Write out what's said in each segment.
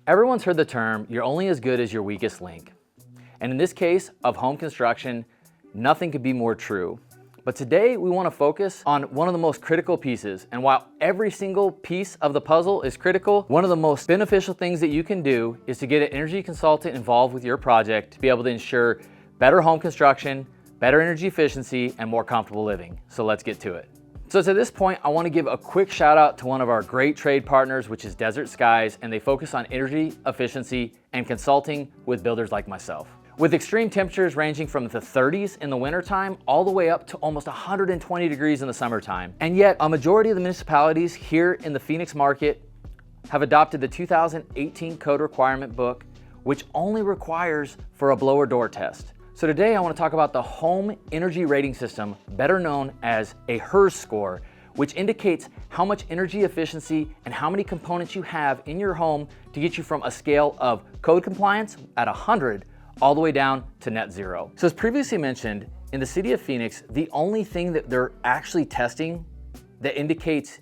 Everyone's heard the term, you're only as good as your weakest link. And in this case of home construction, nothing could be more true. But today we want to focus on one of the most critical pieces. And while every single piece of the puzzle is critical, one of the most beneficial things that you can do is to get an energy consultant involved with your project to be able to ensure better home construction, better energy efficiency, and more comfortable living. So let's get to it. So to this point, I want to give a quick shout out to one of our great trade partners, which is Desert Skies, and they focus on energy efficiency and consulting with builders like myself. With extreme temperatures ranging from the 30s in the wintertime all the way up to almost 120 degrees in the summertime. And yet a majority of the municipalities here in the Phoenix market have adopted the 2018 code requirement book, which only requires for a blower door test. So today I want to talk about the Home Energy Rating System, better known as a h.e.r.s score, which indicates how much energy efficiency and how many components you have in your home to get you from a scale of code compliance at 100 all the way down to net zero. So as previously mentioned, in the city of Phoenix, the only thing that they're actually testing that indicates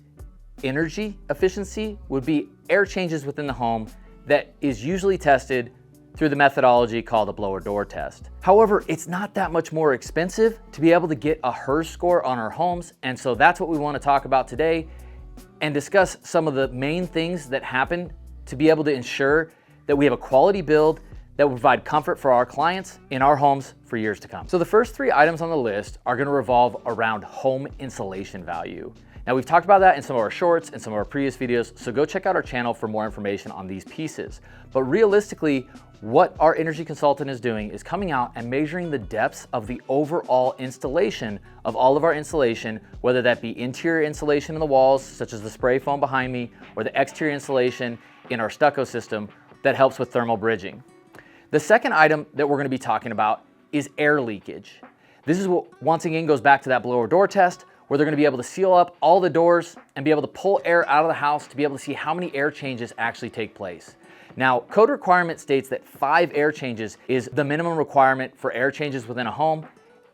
energy efficiency would be air changes within the home that is usually tested through the methodology called a blower door test. However, it's not that much more expensive to be able to get a h.e.r.s score on our homes. And so that's what we want to talk about today and discuss some of the main things that happen to be able to ensure that we have a quality build that will provide comfort for our clients in our homes for years to come. So the first three items on the list are going to revolve around home insulation value. Now we've talked about that in some of our shorts and some of our previous videos, so go check out our channel for more information on these pieces. But realistically, what our energy consultant is doing is coming out and measuring the depths of the overall installation of all of our insulation, whether that be interior insulation in the walls, such as the spray foam behind me, or the exterior insulation in our stucco system that helps with thermal bridging. The second item that we're going to be talking about is air leakage. This is what once again goes back to that blower door test, where they're going to be able to seal up all the doors and be able to pull air out of the house to be able to see how many air changes actually take place. Now, code requirement states that 5 air changes is the minimum requirement for air changes within a home,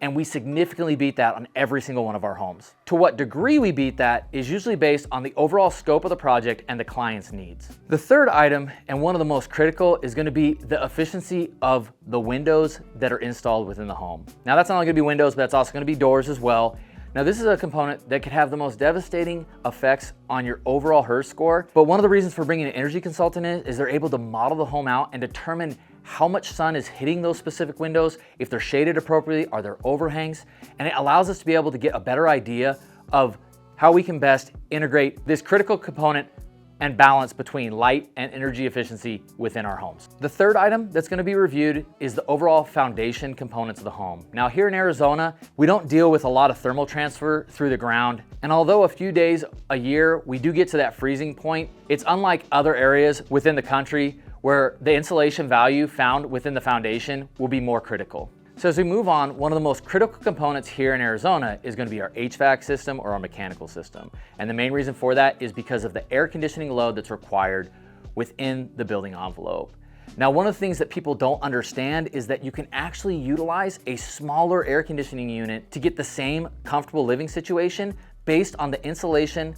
and we significantly beat that on every single one of our homes. To what degree we beat that is usually based on the overall scope of the project and the client's needs. The third item, and one of the most critical, is going to be the efficiency of the windows that are installed within the home. Now that's not only going to be windows, but that's also going to be doors as well. Now this is a component that could have the most devastating effects on your overall h.e.r.s score, but one of the reasons for bringing an energy consultant in is they're able to model the home out and determine how much sun is hitting those specific windows, if they're shaded appropriately, are there overhangs, and it allows us to be able to get a better idea of how we can best integrate this critical component and balance between light and energy efficiency within our homes. The third item that's going to be reviewed is the overall foundation components of the home. Now here in Arizona, we don't deal with a lot of thermal transfer through the ground, and although a few days a year we do get to that freezing point, it's unlike other areas within the country where the insulation value found within the foundation will be more critical. So as we move on, one of the most critical components here in Arizona is going to be our HVAC system or our mechanical system. And the main reason for that is because of the air conditioning load that's required within the building envelope. Now, one of the things that people don't understand is that you can actually utilize a smaller air conditioning unit to get the same comfortable living situation based on the insulation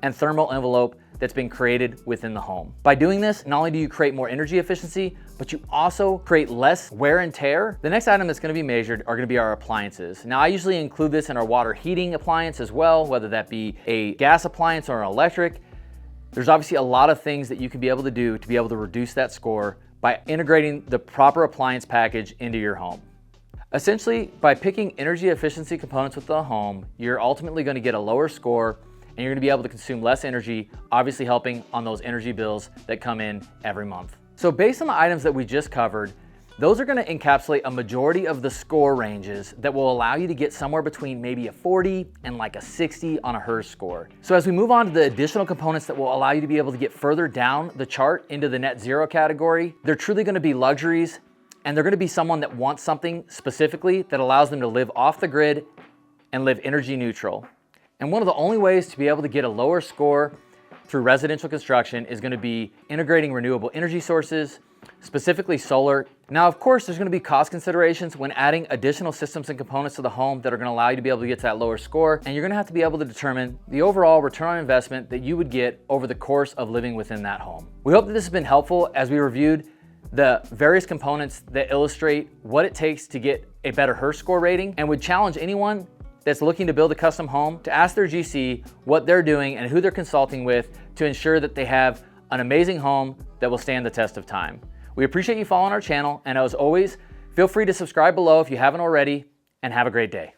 and thermal envelope that's been created within the home. By doing this, not only do you create more energy efficiency, but you also create less wear and tear. The next item that's going to be measured are going to be our appliances. Now, I usually include this in our water heating appliance as well, whether that be a gas appliance or an electric. There's obviously a lot of things that you can be able to do to be able to reduce that score by integrating the proper appliance package into your home. Essentially, by picking energy efficiency components with the home, you're ultimately going to get a lower score and you're going to be able to consume less energy, obviously helping on those energy bills that come in every month. So based on the items that we just covered, those are going to encapsulate a majority of the score ranges that will allow you to get somewhere between maybe a 40 and like a 60 on a h.e.r.s score. So as we move on to the additional components that will allow you to be able to get further down the chart into the net zero category, they're truly going to be luxuries, and they're going to be someone that wants something specifically that allows them to live off the grid and live energy neutral. And one of the only ways to be able to get a lower score through residential construction is going to be integrating renewable energy sources, specifically solar Now, of course, there's gonna be cost considerations when adding additional systems and components to the home that are gonna allow you to be able to get to that lower score, and you're gonna have to be able to determine the overall return on investment that you would get over the course of living within that home. We hope that this has been helpful as we reviewed the various components that illustrate what it takes to get a better h.e.r.s score rating, and would challenge anyone that's looking to build a custom home to ask their GC what they're doing and who they're consulting with to ensure that they have an amazing home that will stand the test of time. We appreciate you following our channel, and as always, feel free to subscribe below if you haven't already, and have a great day.